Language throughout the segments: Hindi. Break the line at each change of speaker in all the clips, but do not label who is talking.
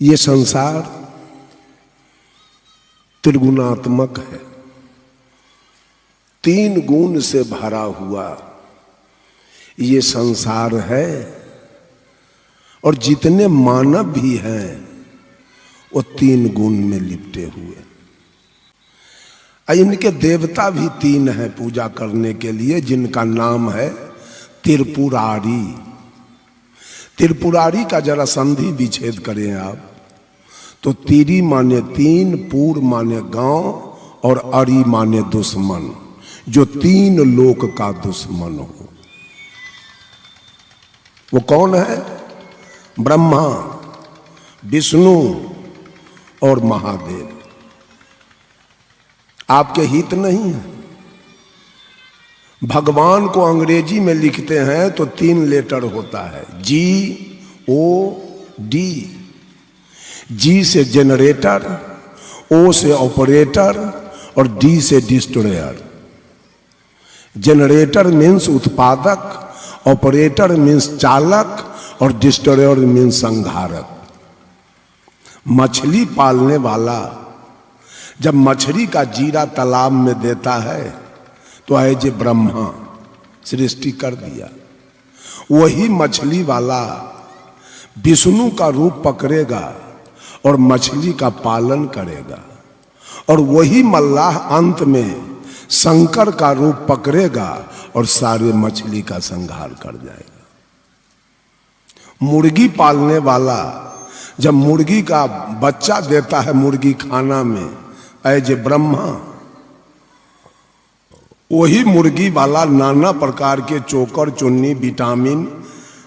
ये संसार त्रिगुणात्मक है, तीन गुण से भरा हुआ ये संसार है। और जितने मानव भी हैं वो तीन गुण में लिपटे हुए। इनके देवता भी तीन हैं पूजा करने के लिए, जिनका नाम है त्रिपुरारी। त्रिपुरारी का जरा संधि विच्छेद करें आप तो तिरी माने तीन, पूर माने गांव और अरी माने दुश्मन, जो तीन लोक का दुश्मन हो। वो कौन है? ब्रह्मा, विष्णु और महादेव। आपके हित नहीं है। भगवान को अंग्रेजी में लिखते हैं तो तीन लेटर होता है, GOD। जी से जनरेटर, O से ऑपरेटर और D से डिस्ट्रॉयर। जनरेटर मीन्स उत्पादक, ऑपरेटर मीन्स चालक और डिस्ट्रॉयर मीन्स संहारक। मछली पालने वाला जब मछली का जीरा तालाब में देता है तो एज ए ब्रह्मा सृष्टि कर दिया। वही मछली वाला विष्णु का रूप पकड़ेगा और मछली का पालन करेगा, और वही मल्लाह अंत में शंकर का रूप पकड़ेगा और सारे मछली का संहार कर जाएगा। मुर्गी पालने वाला जब मुर्गी का बच्चा देता है मुर्गी खाना में एज ए ब्रह्मा, वही मुर्गी वाला नाना प्रकार के चोकर, चुन्नी, विटामिन,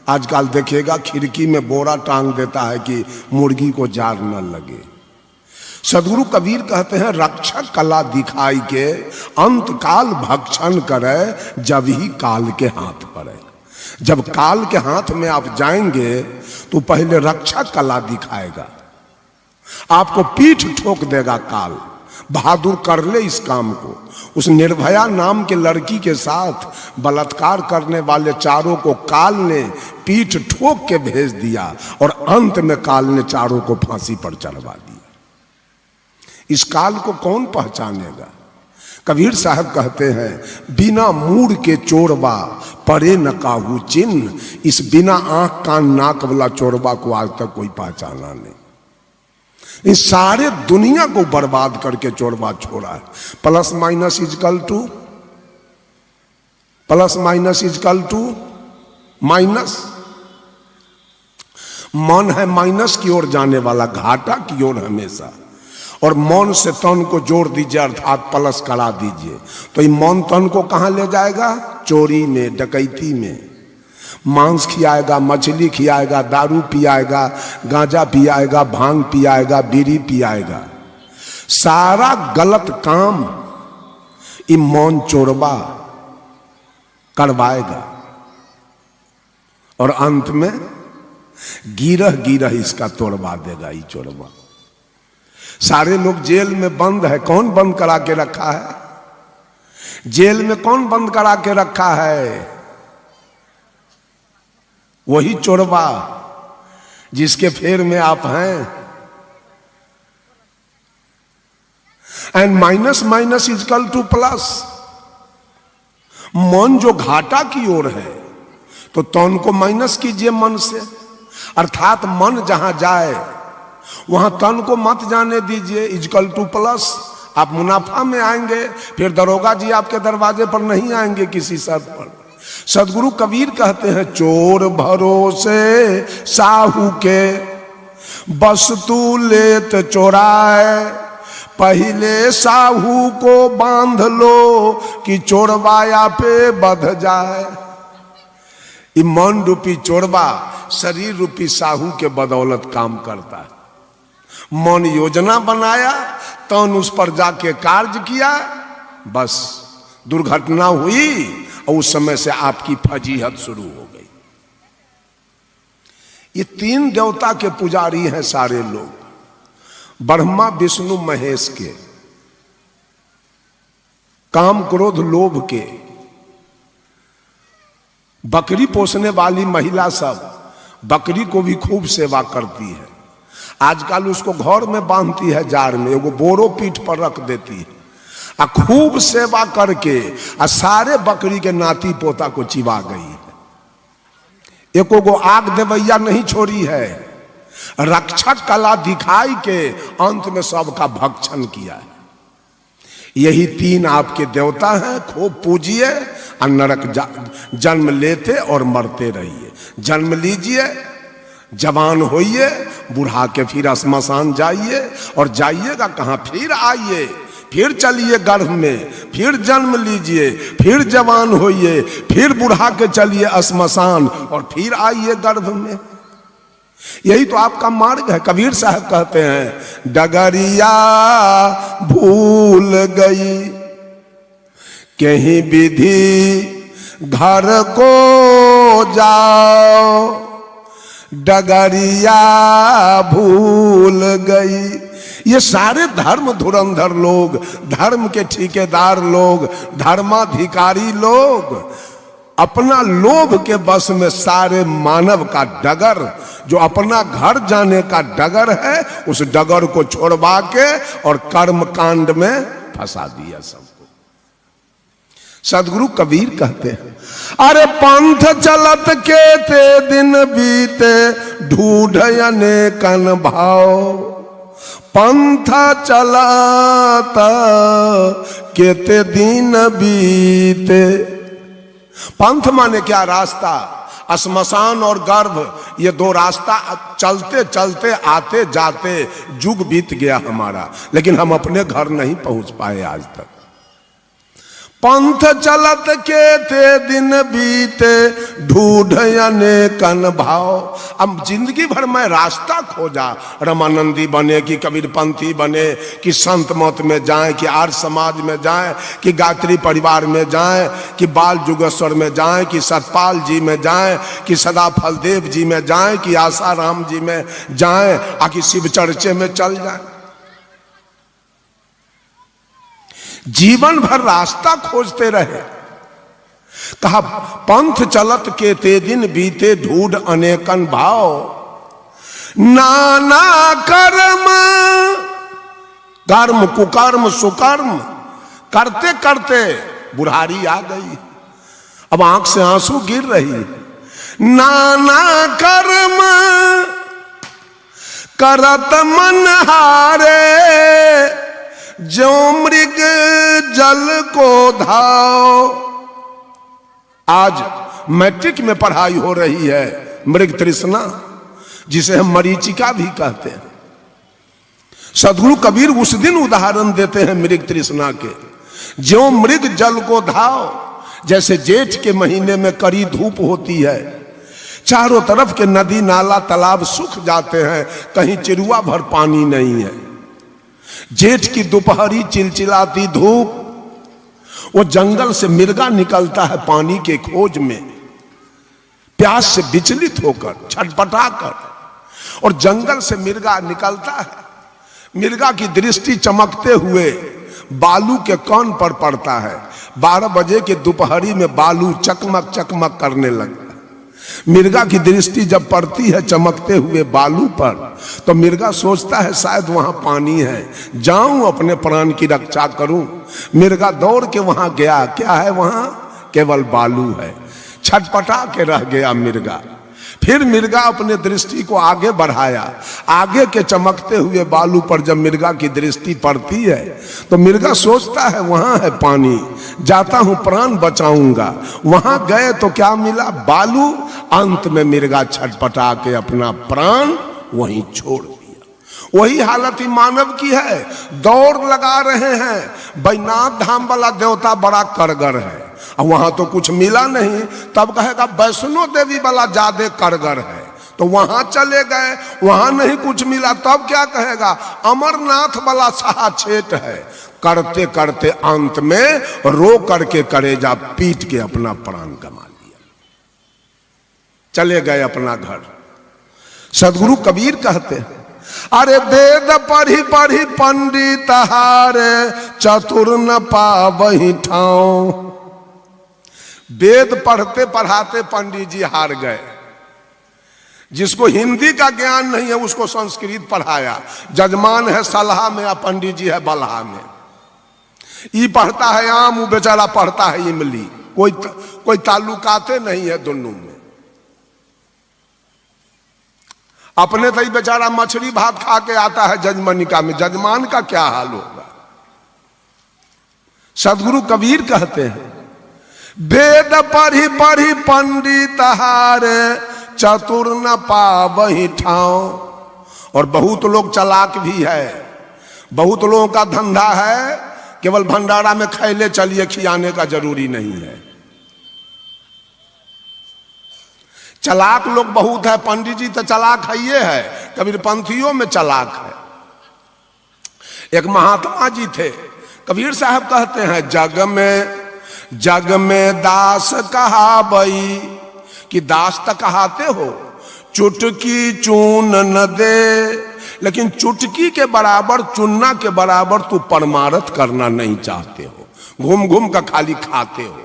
आजकल देखिएगा खिड़की में बोरा टांग देता है कि मुर्गी को जार न लगे। सदगुरु कबीर कहते हैं रक्षक कला दिखाई के अंत काल भक्षण करे, जब ही काल के हाथ पड़े। जब काल के हाथ में आप जाएंगे तो पहले रक्षक कला दिखाएगा, आपको पीठ ठोक देगा काल। बहादुर कर ले इस काम को। उस निर्भया नाम के लड़की के साथ बलात्कार करने वाले चारों को काल ने पीठ ठोक के भेज दिया और अंत में काल ने चारों को फांसी पर चढ़वा दिया। इस काल को कौन पहचानेगा? कबीर साहब कहते हैं बिना मूड के चोरबा परे न काहू चिन्ह। इस बिना आंख कान नाक वाला चोरबा को आज तक कोई पहचाना नहीं। इस सारे दुनिया को बर्बाद करके चोरबा छोड़ा है। Plus minus equal to minus. मन है माइनस की ओर जाने वाला, घाटा की ओर हमेशा। और मन से तन को जोड़ दीजिए अर्थात प्लस करा दीजिए तो ये मन तन को कहां ले जाएगा? चोरी में, डकैती में। मांस खियाएगा, मछली खियाएगा, दारू पियाएगा, गांजा पियाएगा, भांग पियाएगा, बीड़ी पियाएगा। सारा गलत काम ये मौन चोरबा करवाएगा और अंत में गिरह गिरह इसका तोड़वा देगा ये चोरबा। सारे लोग जेल में बंद है। कौन बंद करा के रखा है? जेल में कौन बंद करा के रखा है? वही चोरबा जिसके फेर में आप हैं। And minus minus equal to plus. मन जो घाटा की ओर है तो तन को माइनस कीजिए मन से, अर्थात मन जहां जाए वहां तन को मत जाने दीजिए। Equal to plus. आप मुनाफा में आएंगे, फिर दरोगा जी आपके दरवाजे पर नहीं आएंगे किसी शर्त पर। सदगुरु कबीर कहते हैं चोर भरोसे साहू के वस्तु लेत चोराए, पहले साहू को बांध लो कि चोरवाया पे बध जाए। ये मन रूपी चोरबा शरीर रूपी साहू के बदौलत काम करता है। मन योजना बनाया, तन उस पर जाके कार्य किया, बस दुर्घटना हुई और उस समय से आपकी फजीहत शुरू हो गई। ये तीन देवता के पुजारी हैं सारे लोग, ब्रह्मा विष्णु महेश के। काम क्रोध लोभ के। बकरी पोसने वाली महिला सब बकरी को भी खूब सेवा करती है। आजकल उसको घर में बांधती है जार में, एगो बोरो पीठ पर रख देती है आ खूब सेवा करके आ सारे बकरी के नाती पोता को चिबा गई है। एको गो आग देवैया नहीं छोड़ी है, रक्षक कला दिखाई के अंत में सबका भक्षण किया है। यही तीन आपके देवता हैं, खूब पूजिए और नरक जन्म लेते और मरते रहिए। जन्म लीजिए, जवान होइए, बुढ़ा के फिर श्मशान जाइए और जाइएगा कहाँ, फिर आइए, फिर चलिए गर्भ में, फिर जन्म लीजिए, फिर जवान होइए, फिर बुढ़ा के चलिए श्मशान और फिर आइए गर्भ में। यही तो आपका मार्ग है। कबीर साहब कहते हैं डगरिया भूल गई कहीं विधि घर को जाओ, डगरिया भूल गई। ये सारे धर्म धुरंधर लोग, धर्म के ठेकेदार लोग, धर्माधिकारी लोग अपना लोभ के बस में सारे मानव का डगर, जो अपना घर जाने का डगर है, उस डगर को छोड़वा के और कर्म कांड में फंसा दिया सबको। सदगुरु कबीर कहते हैं अरे पंथ चलत के ते दिन बीते ढूढ़ अनेकन भाव, पंथ चलत के ते दिन बीते। पंथ माने क्या, रास्ता। श्मशान और गर्भ ये दो रास्ता चलते चलते आते जाते युग बीत गया हमारा, लेकिन हम अपने घर नहीं पहुंच पाए आज तक। पंथ चलत के ते दिन बीते ढूढ़ अनेकन भाव। अब जिंदगी भर में रास्ता खोजा, रामानंदी बने कि कबीरपंथी बने कि संत मत में जाए कि आर्य समाज में जाए कि गायत्री परिवार में जाए कि बाल जुगेश्वर में जाए कि सतपाल जी में जाए कि सदाफल देव जी में जाए कि आसाराम जी में जाए कि शिव चर्चे में चल जाए। जीवन भर रास्ता खोजते रहे। कहा पंथ चलत के ते दिन बीते ढूढ़ अनेकन भाव, नाना कर्म कर्म कुकर्म सुकर्म करते करते बुढ़ारी आ गई। अब आंख से आंसू गिर रही। नाना कर्म करत मन हारे, जो मृग जल को धाव। आज मैट्रिक में पढ़ाई हो रही है, मृग तृष्णा, जिसे हम मरीचिका भी कहते हैं। सदगुरु कबीर उस दिन उदाहरण देते हैं मृग तृष्णा के, जो मृग जल को धाव। जैसे जेठ के महीने में कड़ी धूप होती है, चारों तरफ के नदी नाला तालाब सूख जाते हैं, कहीं चिरुआ भर पानी नहीं है। जेठ की दोपहरी चिलचिलाती धूप, वो जंगल से मिर्गा निकलता है पानी के खोज में, प्यास से विचलित होकर छटपटाकर, और जंगल से मिर्गा निकलता है। मिर्गा की दृष्टि चमकते हुए बालू के कान पर पड़ता है। 12 बजे के दोपहरी में बालू चकमक चकमक करने लगता है। मिर्गा की दृष्टि जब पड़ती है चमकते हुए बालू पर, तो मिर्गा सोचता है शायद वहां पानी है, जाऊं अपने प्राण की रक्षा करूं। मिर्गा दौड़ के वहां गया, क्या है वहां? केवल बालू है। छटपटा के रह गया मिर्गा। फिर मिर्गा अपने दृष्टि को आगे बढ़ाया। आगे के चमकते हुए बालू पर जब मिर्गा की दृष्टि पड़ती है, तो मिर्गा सोचता है वहां है पानी, जाता हूं प्राण बचाऊंगा। वहां गए तो क्या मिला? बालू। अंत में मिर्गा छटपटा के अपना प्राण वहीं छोड़ दिया। वही हालत ही मानव की है। दौड़ लगा रहे हैं, बैजनाथ धाम वाला देवता बड़ा करगर है, और वहां तो कुछ मिला नहीं, तब कहेगा वैष्णो देवी वाला ज्यादा करगर है, तो वहां चले गए, वहां नहीं कुछ मिला, तब क्या कहेगा? अमरनाथ वाला साहछेट है। करते करते अंत में रो करके करेजा पीट के अपना प्राण गमा लिया, चले गए अपना घर। सदगुरु कबीर कहते हैं अरे वेद पढ़ी पढ़ी पंडित हारे, चतुर न पावहि ठाव। वेद पढ़ते पढ़ाते पंडित जी हार गए, जिसको हिंदी का ज्ञान नहीं है उसको संस्कृत पढ़ाया। जजमान है सलहा में या पंडित जी है बलहा में। ये पढ़ता है आम, वो बेचारा पढ़ता है इमली। कोई ताल्लुकाते नहीं है दोनों में। अपने तो बेचारा मछली भात खा के आता है जजमनिका में, जजमान का क्या हाल होगा। सदगुरु कबीर कहते हैं वेद पढ़ी पढ़ी पंडित हारे चतुर न पावहि ठाव। और बहुत लोग चालाक भी है, बहुत लोगों का धंधा है केवल भंडारा में खैले चलिए, खियाने का जरूरी नहीं है। चालाक लोग बहुत है, पंडित जी तो चालाक है, ये है कबीरपंथियों में चालाक है। एक महात्मा जी थे, कबीर साहब कहते हैं जग में दास कहावई, कि दास तक कहाते हो, चुटकी चून न दे, लेकिन चुटकी के बराबर चुनना के बराबर तू परमारथ करना नहीं चाहते हो, घूम घूम कर खाली खाते हो।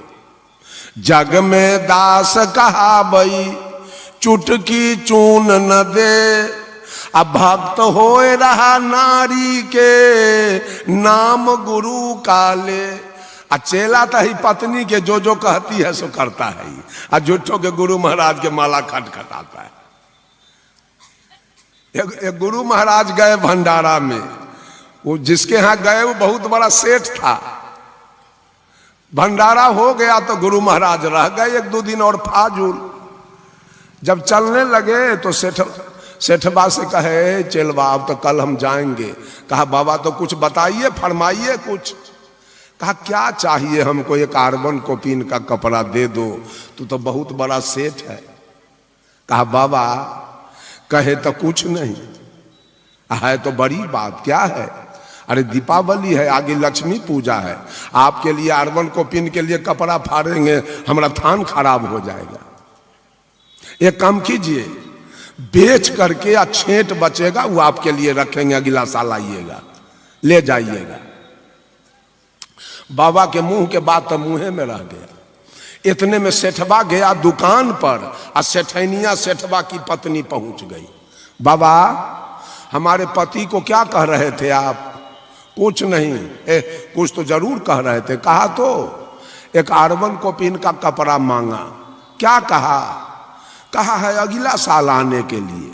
जग में दास कहावई चुटकी चून न दे, अब भक्त होए रहा नारी के नाम गुरु काले। चेला तो ही पत्नी के जो कहती है सो करता है, और झूठों के गुरु महाराज के माला खटखटाता है। एक गुरु महाराज गए भंडारा में, वो जिसके यहाँ गए वो बहुत बड़ा सेठ था। भंडारा हो गया तो गुरु महाराज रह गए 1-2 दिन और फाजूल। जब चलने लगे तो सेठबा से कहे चेलवा अब तो कल हम जाएंगे। कहा बाबा तो कुछ बताइए, फरमाइए कुछ। कहा क्या चाहिए हमको, एक कार्बन कॉपिन का कपड़ा दे दो, तू तो बहुत बड़ा सेठ है। कहा बाबा कहे तो कुछ नहीं है, तो बड़ी बात क्या है। अरे दीपावली है, आगे लक्ष्मी पूजा है, आपके लिए कार्बन कॉपिन के लिए कपड़ा फाड़ेंगे, हमारा थान खराब हो जाएगा। एक काम कीजिए, बेच करके या छेंट बचेगा वो आपके लिए रखेंगे, अगला साल आइएगा ले जाइएगा। बाबा के मुंह के बात तो मुंहे में रह गया। इतने में सेठबा गया दुकान पर, और सेठैनिया सेठबा की पत्नी पहुंच गई। बाबा हमारे पति को क्या कह रहे थे आप? कुछ नहीं। कुछ तो जरूर कह रहे थे। कहा तो एक कार्बन कॉपिन का कपड़ा मांगा। क्या कहा? कहा है अगला साल आने के लिए।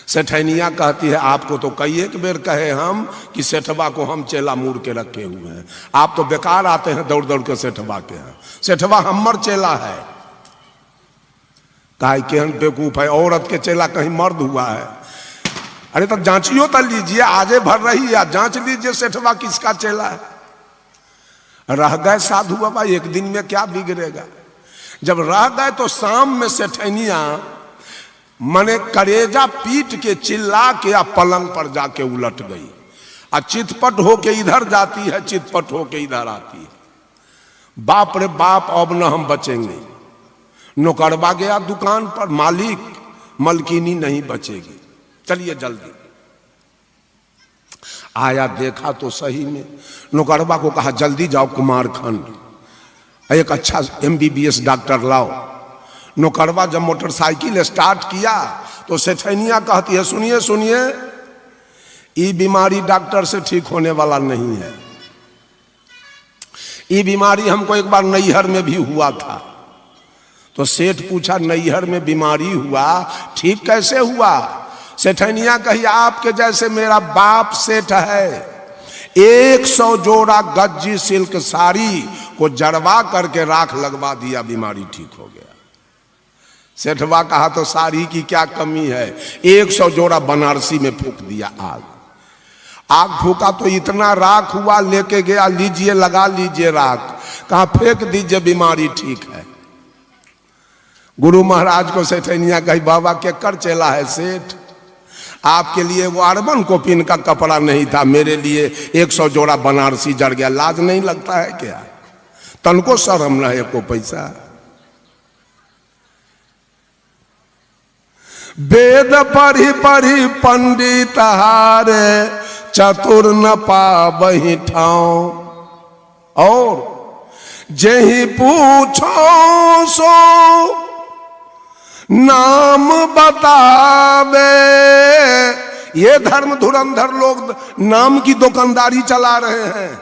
सेठैनिया कहती है आपको तो कई एक बेर कहे हम कि सेठबा को हम चेला मूड़ के रखे हुए हैं, आप तो बेकार आते हैं दौड़ दौड़ के सेठबा के यहाँ। सेठबा हमर चेला है। कहा केहन बेवकूफ है, औरत के चेला कहीं मर्द हुआ है। अरे तो जांचियो तो लीजिए, आजे भर रही है, जांच लीजिए सेठबा किसका चेला है। रह गए साधु बाबा, एक दिन में क्या बिगड़ेगा। जब रह गए तो शाम में सेठैनिया मने करेजा पीट के चिल्ला के या पलंग पर जाके उलट गई, और चितपट होके इधर जाती है, चितपट होके इधर आती है। बाप रे बाप, अब न हम बचेंगे। नौकरबा गया दुकान पर, मालिक मलकिनी नहीं बचेगी, चलिए जल्दी। आया देखा तो सही में, नौकरबा को कहा जल्दी जाओ कुमारखंड, एक अच्छा MBBS डॉक्टर लाओ। नौकरवा जब मोटरसाइकिल स्टार्ट किया तो सेठैनिया कहती है सुनिए सुनिए, ये बीमारी डॉक्टर से ठीक होने वाला नहीं है। ये बीमारी हमको एक बार नैहर में भी हुआ था। तो सेठ पूछा नैहर में बीमारी हुआ, ठीक कैसे हुआ? सेठैनिया कही आपके जैसे मेरा बाप सेठ है, 100 जोड़ा गज्जी सिल्क साड़ी को जड़वा करके राख लगवा दिया, बीमारी ठीक हो गया। सेठवा कहा तो साड़ी की क्या कमी है, 100 जोड़ा बनारसी में फूंक दिया आग। आग फूका तो इतना राख हुआ, लेके गया, लीजिए लगा लीजिए राख। कहा फेंक दीजिए, बीमारी ठीक है। गुरु महाराज को सेठैनिया कही बाबा के कर चला है सेठ, आपके लिए वो कार्बन कॉपिन का कपड़ा नहीं था, मेरे लिए 100 जोड़ा बनारसी जड़ गया। लाज नहीं लगता है क्या? तनको शर्म न है को पैसा। वेद पढ़ी पढ़ी पंडित हारे चतुर न पावहि ठाव, और जेहि पूछो सो नाम बतावे। ये धर्म धुरंधर लोग नाम की दुकानदारी चला रहे हैं।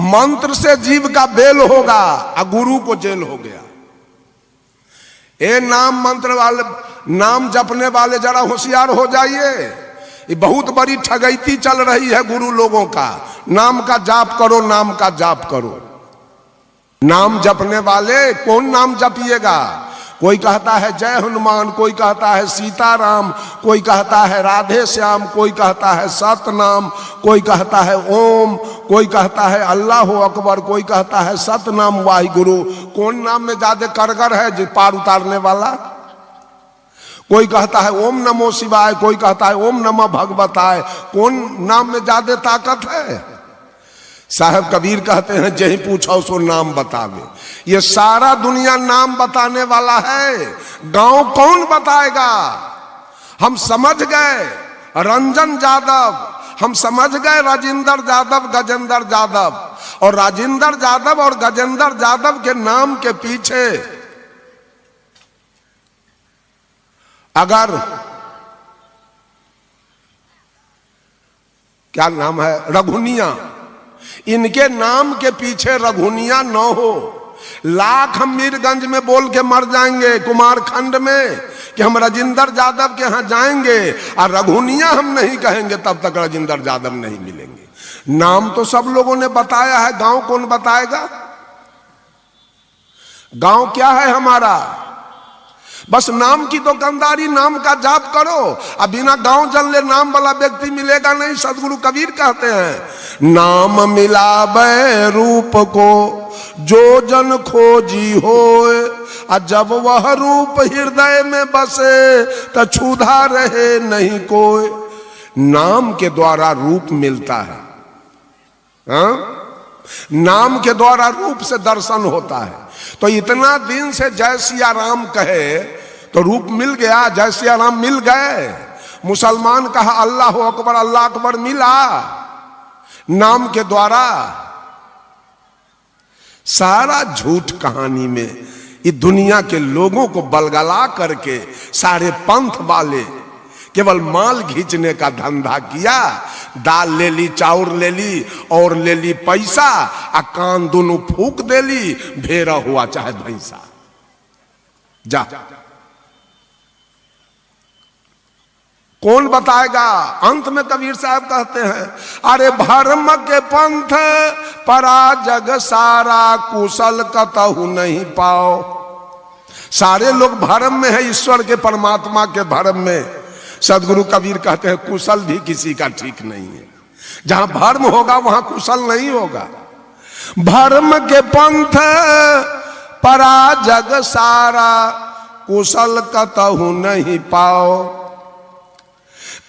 मंत्र से जीव का बेल होगा और गुरु को जेल हो गया। ये नाम मंत्र वाले, नाम जपने वाले जरा होशियार हो जाइए। ये बहुत बड़ी ठगैती चल रही है गुरु लोगों का। नाम का जाप करो, नाम का जाप करो। नाम जपने वाले कौन नाम जपिएगा? कोई कहता है जय हनुमान, कोई कहता है सीताराम, कोई कहता है राधे श्याम, कोई कहता है सतनाम, कोई कहता है ओम, कोई कहता है अल्लाह अकबर, कोई कहता है सतनाम वाहिगुरु। कौन नाम में ज्यादा कारगर है जो पार उतारने वाला? कोई कहता है ओम नमो शिवाय, कोई कहता है ओम नमः भगवताय। कौन नाम में ज्यादा ताकत है? साहब कबीर कहते हैं जही पूछो सो नाम बतावे। ये सारा दुनिया नाम बताने वाला है, गांव कौन बताएगा? हम समझ गए रंजन यादव, हम समझ गए राजेंद्र यादव, गजेंद्र यादव, और राजेंद्र यादव और गजेंद्र यादव के नाम के पीछे अगर क्या नाम है, रघुनिया, इनके नाम के पीछे रघुनिया न हो, लाख हम मीरगंज में बोल के मर जाएंगे कुमारखंड में कि हम राजेंद्र यादव के यहां जाएंगे, और रघुनिया हम नहीं कहेंगे तब तक राजेंद्र यादव नहीं मिलेंगे। नाम तो सब लोगों ने बताया है, गांव कौन बताएगा? गांव क्या है हमारा? बस नाम की दुकानदारी, नाम का जाप करो। अब बिना गांव जलने नाम वाला व्यक्ति मिलेगा नहीं। सदगुरु कबीर कहते हैं नाम मिलावे रूप को जो जन खोजी होए, और जब वह रूप हृदय में बसे तो क्षुधा रहे नहीं कोई। नाम के द्वारा रूप मिलता है, नाम के द्वारा रूप से दर्शन होता है। तो इतना दिन से जय सिया राम कहे तो रूप मिल गया, जय सिया राम मिल गए। मुसलमान कहा अल्लाह अकबर, अल्लाह अकबर मिला नाम के द्वारा। सारा झूठ कहानी में ये दुनिया के लोगों को बलगला करके सारे पंथ वाले केवल माल खींचने का धंधा किया। दाल ले ली, चाउर ले ली, और ले ली पैसा, आ कान दोनों फूक दे ली, भेड़ा हुआ चाहे भैंसा। जा कौन बताएगा? अंत में कबीर साहब कहते हैं अरे भरम के पंथ परा जग सारा, कुशल कतहु नहीं पाओ। सारे लोग भरम में है, ईश्वर के परमात्मा के भरम में। सदगुरु कबीर कहते हैं कुशल भी किसी का ठीक नहीं है। जहां भर्म होगा वहां कुशल नहीं होगा। भर्म के पंथ परा जग सारा, कुशल कतहु नहीं पाओ।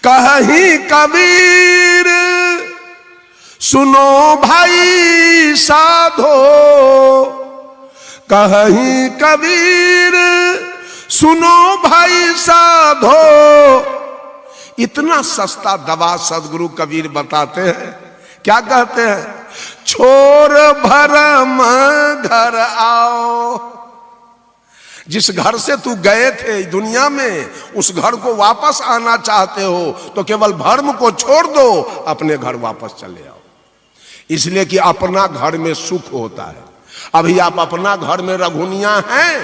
कहीं कबीर सुनो भाई साधो, कहीं कबीर सुनो भाई साधो। इतना सस्ता दवा सदगुरु कबीर बताते हैं। क्या कहते हैं? छोड़ भरम घर आओ। जिस घर से तू गए थे दुनिया में, उस घर को वापस आना चाहते हो तो केवल भर्म को छोड़ दो, अपने घर वापस चले आओ। इसलिए कि अपना घर में सुख होता है। अभी आप अपना घर में रघुनिया हैं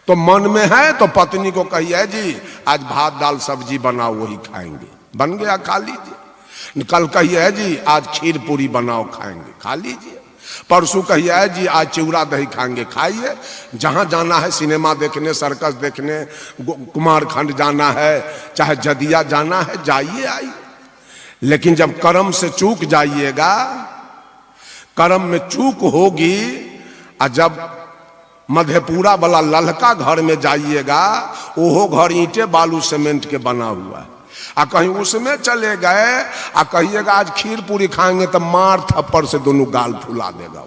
तो मन में है तो पत्नी को कहिए जी आज भात दाल सब्जी बनाओ, वही खाएंगे, बन गया खा लीजिए। कल कहिए जी आज खीर पूरी बनाओ, खाएंगे, खा लीजिए। परसों कहिए जी आज चिवड़ा दही खाएंगे, खाइए। जहां जाना है सिनेमा देखने, सर्कस देखने, कुमारखंड जाना है, चाहे जदिया जाना है, जाइए आइए। लेकिन जब कर्म से चूक जाइएगा, कर्म में चूक होगी, और जब मधेपुरा वाला ललका घर में जाइएगा, वो घर ईंटे बालू सीमेंट के बना हुआ है, आ कहीं उसमें चले गए आ कहिएगा आज खीर पूरी खाएंगे तो मार थप्पड़ से दोनों गाल फुला देगा।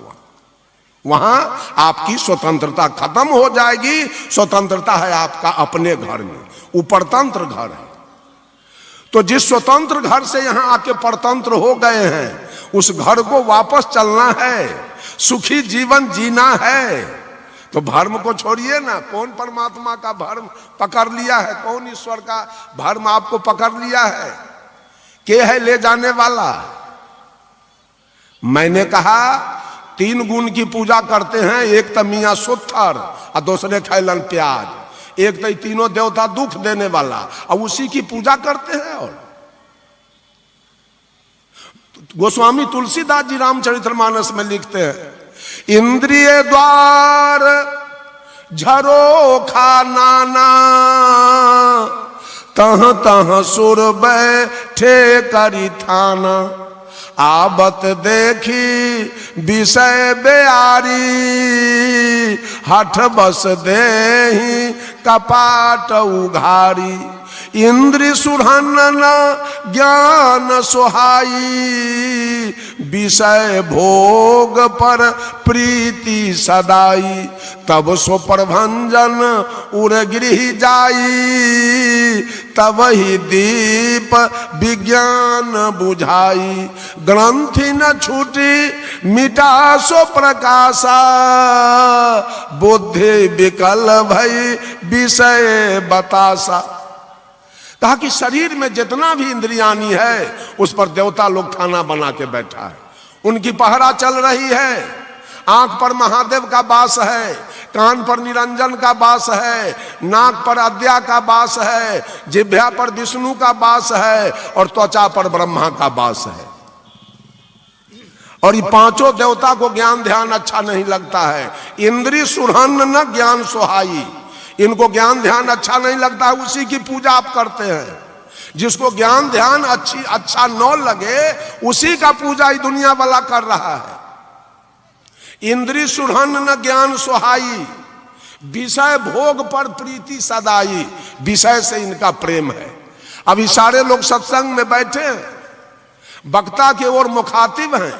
वहां आपकी स्वतंत्रता खत्म हो जाएगी। स्वतंत्रता है आपका अपने घर में, वो परतंत्र घर है। तो जिस स्वतंत्र घर से यहां आके परतंत्र हो गए हैं, उस घर को वापस चलना है, सुखी जीवन जीना है। तो भर्म को छोड़िए ना, कौन परमात्मा का भर्म पकड़ लिया है, कौन ईश्वर का भर्म आपको पकड़ लिया है, के है ले जाने वाला। मैंने कहा 3 गुण की पूजा करते हैं, एक तो मियाँ सुत्थर और दूसरे खैलन प्याज, एक तो तीनों देवता दुख देने वाला और उसी की पूजा करते हैं। और गोस्वामी तुलसीदास जी रामचरितमानस में लिखते हैं, इंद्रिय द्वार झरोखा नाना, तह तह सुर बैठे करी थाना, आबत देखी विषय बेआरी, हठ बस देहि कपाट उघारी, इंद्रि सुरहन ज्ञान सुहाई, विषय भोग पर प्रीति सदाई, तब सो प्रभंजन उरगृह जाई, तब ही दीप विज्ञान बुझाई, ग्रंथि न छूटी मिटा सो प्रकाशा, बुद्धि विकल भई विषय बतासा। कहा कि शरीर में जितना भी इंद्रियानी है उस पर देवता लोग खाना बना के बैठा है, उनकी पहरा चल रही है। आंख पर महादेव का वास है, कान पर निरंजन का वास है, नाक पर अद्या का वास है, जिह्वा पर विष्णु का वास है और त्वचा पर ब्रह्मा का वास है। और ये पांचों देवता को ज्ञान ध्यान अच्छा नहीं लगता है। इंद्री सुरहन न ज्ञान सुहाई, इनको ज्ञान ध्यान अच्छा नहीं लगता है, उसी की पूजा आप करते हैं। जिसको ज्ञान ध्यान अच्छा न लगे उसी का पूजा ही दुनिया वाला कर रहा है। इंद्री सुरहन न ज्ञान सुहाई, विषय भोग पर प्रीति सदाई, विषय से इनका प्रेम है। अभी सारे लोग सत्संग में बैठे हैं, वक्ता की ओर मुखातिब हैं,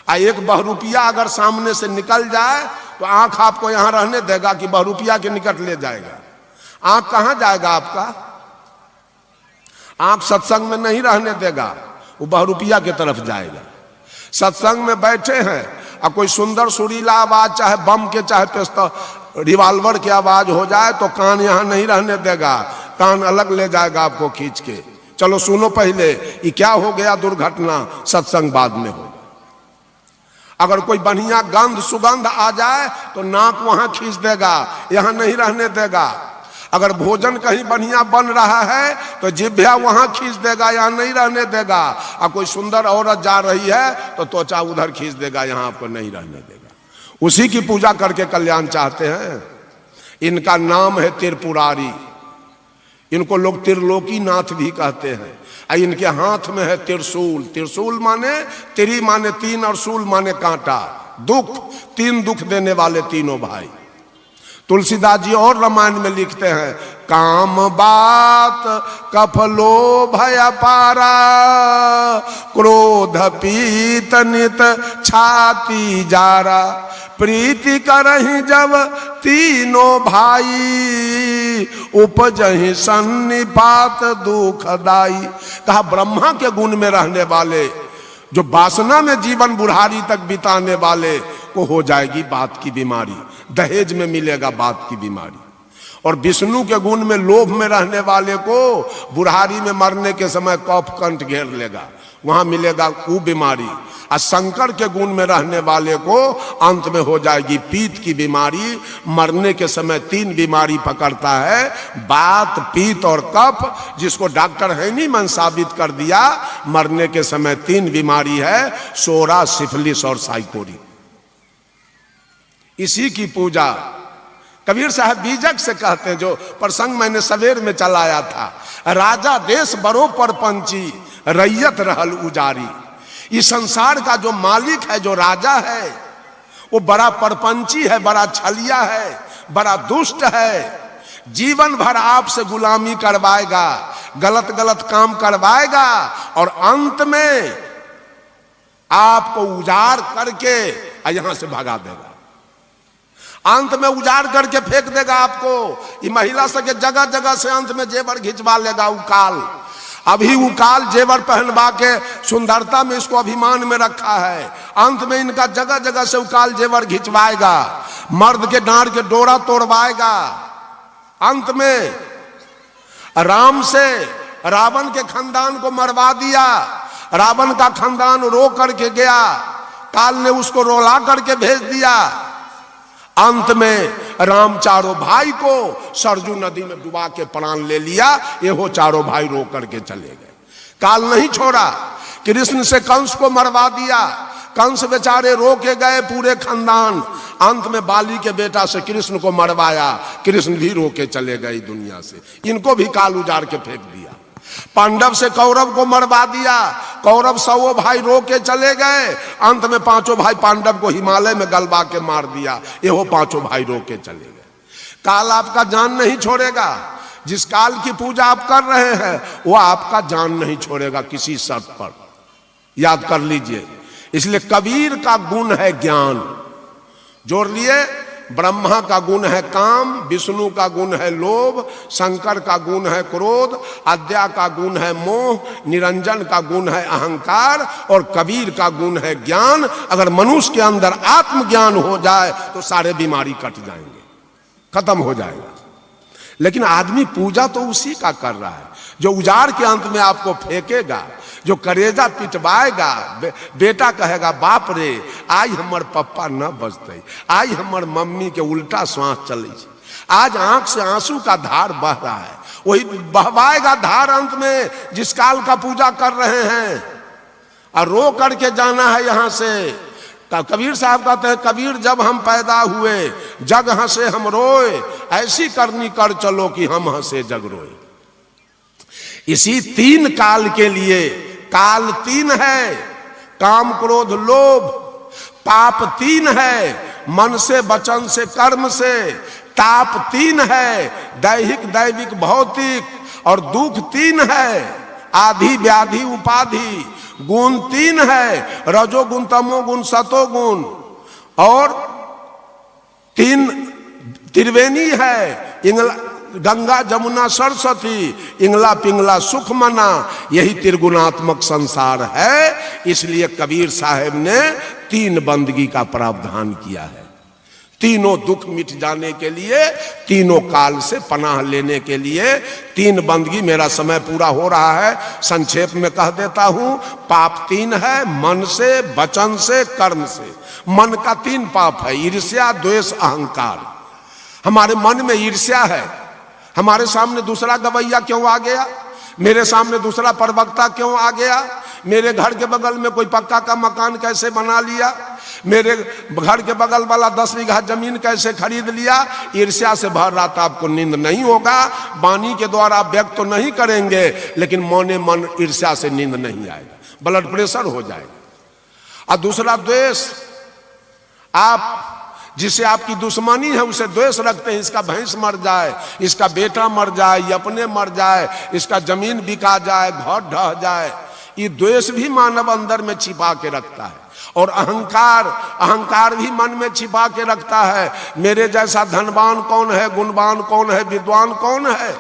एक बहुरूपिया अगर सामने से निकल जाए तो आंख आपको यहां रहने देगा कि बहुरूपिया के निकट ले जाएगा? आंख कहां जाएगा आपका? आंख सत्संग में नहीं रहने देगा, वो बहुरूपिया की तरफ जाएगा। सत्संग में बैठे हैं और कोई सुंदर सुरीला आवाज, चाहे बम के चाहे पिस्तौल रिवाल्वर की आवाज हो जाए तो कान यहां नहीं रहने देगा, कान अलग ले जाएगा आपको खींच के। चलो सुनो पहले ये क्या हो गया दुर्घटना, सत्संग बाद में होगा। अगर कोई बढ़िया गंध सुगंध आ जाए तो नाक वहां खींच देगा, यहां नहीं रहने देगा। अगर भोजन कहीं बढ़िया बन रहा है तो जिह्वा वहां खींच देगा, यहां नहीं रहने देगा। और कोई सुंदर औरत जा रही है तो त्वचा उधर खींच देगा, यहां आपको नहीं रहने देगा। उसी की पूजा करके कल्याण चाहते हैं। इनका नाम है त्रिपुरारी, इनको लोग त्रिलोकी नाथ भी कहते हैं। इनके हाथ में है त्रिशूल। त्रिशूल माने त्रि माने 3 और शूल माने कांटा, दुख 3 दुख देने वाले तीनों भाई। तुलसीदास जी और रामायण में लिखते हैं, काम बात कफ लोभ अपारा, क्रोध पीत नित छाती जारा, प्रीति करहि जब तीनों भाई, उपजहि सन्निपात दुखदाई। कहा ब्रह्मा के गुण में रहने वाले, जो वासना में जीवन बुढ़ारी तक बिताने वाले को हो जाएगी बात की बीमारी, दहेज में मिलेगा बात की बीमारी। और विष्णु के गुण में लोभ में रहने वाले को बुढ़ारी में मरने के समय कफ कंठ घेर लेगा, वहां मिलेगा वो बीमारी। और शंकर के गुण में रहने वाले को अंत में हो जाएगी पीत की बीमारी। मरने के समय 3 बीमारी पकड़ता है, बात, पीत और कफ, जिसको डॉक्टर हैनीमैन साबित कर दिया। मरने के समय 3 बीमारी है, सोरा, सिफिलिस और साइकोरी। इसी की पूजा कबीर साहब बीजक से कहते हैं, जो प्रसंग मैंने सवेर में चलाया था, राजा देश बरो पर पंची, रैयत रहल उजारी। इस संसार का जो मालिक है, जो राजा है, वो बड़ा परपंची है, बड़ा छलिया है, बड़ा दुष्ट है। जीवन भर आपसे गुलामी करवाएगा, गलत गलत काम करवाएगा और अंत में आपको उजाड़ करके यहां से भगा देगा। अंत में उजाड़ करके फेंक देगा आपको। ये महिला से जगह जगह से अंत में जेवर घिंचवा लेगा उकाल। अभी उकाल जेवर पहनवा के सुंदरता में इसको अभिमान में रखा है, अंत में इनका जगह जगह से उकाल जेवर घिंचवाएगा, मर्द के डांड के डोरा तोड़वाएगा। अंत में राम से रावण के खानदान को मरवा दिया। रावण का खानदान रो करके गया, काल ने उसको रोला करके भेज दिया। अंत में राम चारों भाई को सरजू नदी में डुबा के प्राण ले लिया। ये हो चारों भाई रो करके चले गए। काल नहीं छोड़ा, कृष्ण से कंस को मरवा दिया। कंस बेचारे रो के गए पूरे खानदान। अंत में बाली के बेटा से कृष्ण को मरवाया, कृष्ण भी रो के चले गए दुनिया से। इनको भी काल उजाड़ के फेंक दिया। पांडव से कौरव को मरवा दिया, कौरव 100 भाई रो के चले गए। अंत में 5 भाई पांडव को हिमालय में गलबा के मार दिया। ये वो 5 भाई रो के चले गए। काल आपका जान नहीं छोड़ेगा। जिस काल की पूजा आप कर रहे हैं वो आपका जान नहीं छोड़ेगा किसी शर्त पर, याद कर लीजिए। इसलिए कबीर का गुण है ज्ञान। जोड़ लिए, ब्रह्मा का गुण है काम, विष्णु का गुण है लोभ, शंकर का गुण है क्रोध, अद्या का गुण है मोह, निरंजन का गुण है अहंकार और कबीर का गुण है ज्ञान। अगर मनुष्य के अंदर आत्मज्ञान हो जाए तो सारे बीमारी कट जाएंगे, खत्म हो जाएगा। लेकिन आदमी पूजा तो उसी का कर रहा है जो उजाड़ के अंत में आपको फेंकेगा, जो करेजा पिटवाएगा। बेटा कहेगा बाप रे आई हमर पप्पा न बचते, आई हमर मम्मी के उल्टा श्वास चले, आज आंख से आंसू का धार बह रहा है। वही बहवाएगा धार अंत में जिस काल का पूजा कर रहे हैं। और रो करके जाना है यहां से। कबीर साहब कहते हैं, कबीर जब हम पैदा हुए जग हंसे हम रोए, ऐसी करनी कर चलो कि हम हंसे जग रोए। इसी 3 काल के लिए, काल 3 है, काम क्रोध लोभ। पाप 3 है, मन से वचन से कर्म से। ताप 3 है, दैहिक दैविक भौतिक। और दुख 3 है, आधि व्याधि उपाधि। गुण 3 है, रजोगुण तमोगुण सतोगुण। और 3 त्रिवेणी है, गंगा जमुना सरस्वती, इंगला पिंगला सुख मना। यही त्रिगुणात्मक संसार है। इसलिए कबीर साहब ने 3 बंदगी का प्रावधान किया है। तीनों दुख मिट जाने के लिए, तीनों काल से पनाह लेने के लिए 3 बंदगी। मेरा समय पूरा हो रहा है, संक्षेप में कह देता हूं। पाप 3 है, मन से वचन से कर्म से। मन का 3 पाप है, ईर्ष्या द्वेष अहंकार। हमारे मन में ईर्ष्या है। हमारे सामने दूसरा गवैया क्यों आ गया, मेरे सामने दूसरा प्रवक्ता क्यों आ गया, मेरे घर के बगल में कोई पक्का का मकान कैसे बना लिया, मेरे घर के बगल वाला 10 बीघा जमीन कैसे खरीद लिया। ईर्ष्या से भर रात आपको नींद नहीं होगा। वाणी के द्वारा व्यक्त तो नहीं करेंगे, लेकिन मौने मन ईर्ष्या से नींद नहीं आएगा, ब्लड प्रेशर हो जाएगा। और दूसरा द्वेष, आप जिसे आपकी दुश्मनी है उसे द्वेष रखते हैं। इसका भैंस मर जाए, इसका बेटा मर जाए, ये अपने मर जाए, इसका जमीन बिका जाए, घर ढह जाए। ये द्वेष भी मानव अंदर में छिपा के रखता है। और अहंकार भी मन में छिपा के रखता है। मेरे जैसा धनवान कौन है, गुणवान कौन है, विद्वान कौन है।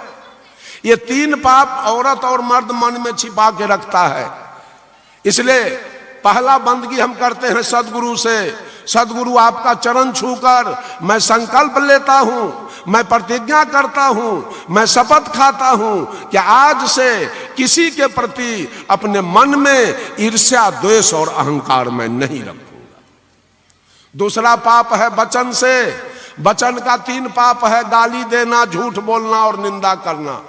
ये 3 पाप औरत और मर्द मन में छिपा के रखता है। इसलिए पहला बंदगी हम करते हैं सदगुरु से। सदगुरु आपका चरण छूकर मैं संकल्प लेता हूं, मैं प्रतिज्ञा करता हूं, मैं शपथ खाता हूं कि आज से किसी के प्रति अपने मन में ईर्ष्या द्वेष और अहंकार मैं नहीं रखूंगा। दूसरा पाप है वचन से। वचन का 3 पाप है, गाली देना, झूठ बोलना और निंदा करना।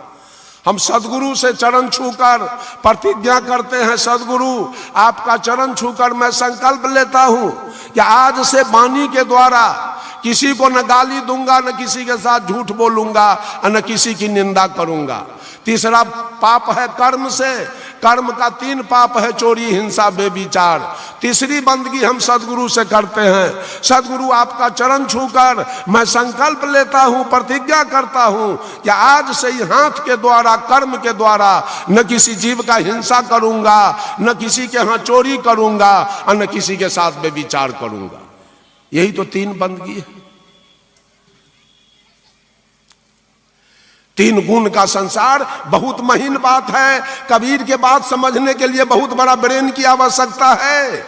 हम सदगुरु से चरण छूकर प्रतिज्ञा करते हैं, सदगुरु आपका चरण छूकर मैं संकल्प लेता हूं कि आज से वाणी के द्वारा किसी को न गाली दूंगा, न किसी के साथ झूठ बोलूंगा, न किसी की निंदा करूंगा। तीसरा पाप है कर्म से। कर्म का 3 पाप है, चोरी हिंसा बेविचार। तीसरी बंदगी हम सदगुरु से करते हैं। सदगुरु आपका चरण छूकर मैं संकल्प लेता हूं, प्रतिज्ञा करता हूं कि आज से ही हाथ के द्वारा, कर्म के द्वारा न किसी जीव का हिंसा करूंगा, न किसी के यहाँ चोरी करूंगा और न किसी के साथ बेविचार करूंगा। यही तो 3 बंदगी है। 3 गुण का संसार बहुत महीन बात है। कबीर के बात समझने के लिए बहुत बड़ा ब्रेन की आवश्यकता है।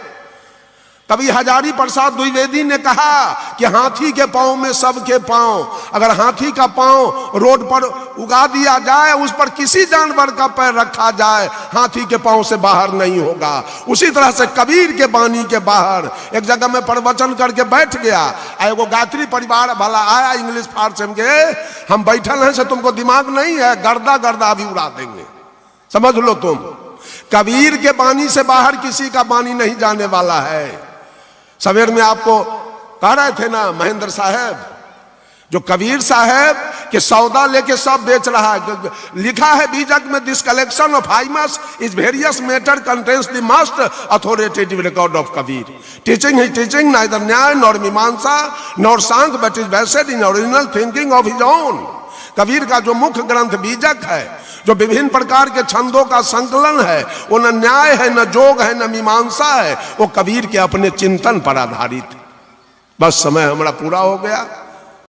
कवि हजारी प्रसाद द्विवेदी ने कहा कि हाथी के पांव में सबके पांव, अगर हाथी का पांव रोड पर उगा दिया जाए, उस पर किसी जानवर का पैर रखा जाए, हाथी के पांव से बाहर नहीं होगा। उसी तरह से कबीर के बानी के बाहर एक जगह में प्रवचन करके बैठ गया, वो गायत्री परिवार वाला आया इंग्लिश फारसी के, हम बैठल हैं से तुमको दिमाग नहीं है, गर्दा गर्दा अभी उड़ा देंगे, समझ लो तुम। कबीर के बानी से बाहर किसी का बानी नहीं जाने वाला है। सवेर में आपको कह रहे थे ना महेंद्र साहब, जो कबीर साहब के सौदा लेके सब बेच रहा है, लिखा है बीजक में, this collection of hymns is various matter contains the most authoritative record of Kabir, teaching his teaching neither Nyaya nor Mimamsa nor Sankhya but is based in original thinking of his own. Kabir का जो मुख्य ग्रंथ बीजक है, जो विभिन्न प्रकार के छंदों का संकलन है, वो न न्याय है, न जोग है, न मीमांसा है, वो कबीर के अपने चिंतन पर आधारित। बस समय हमारा पूरा हो गया।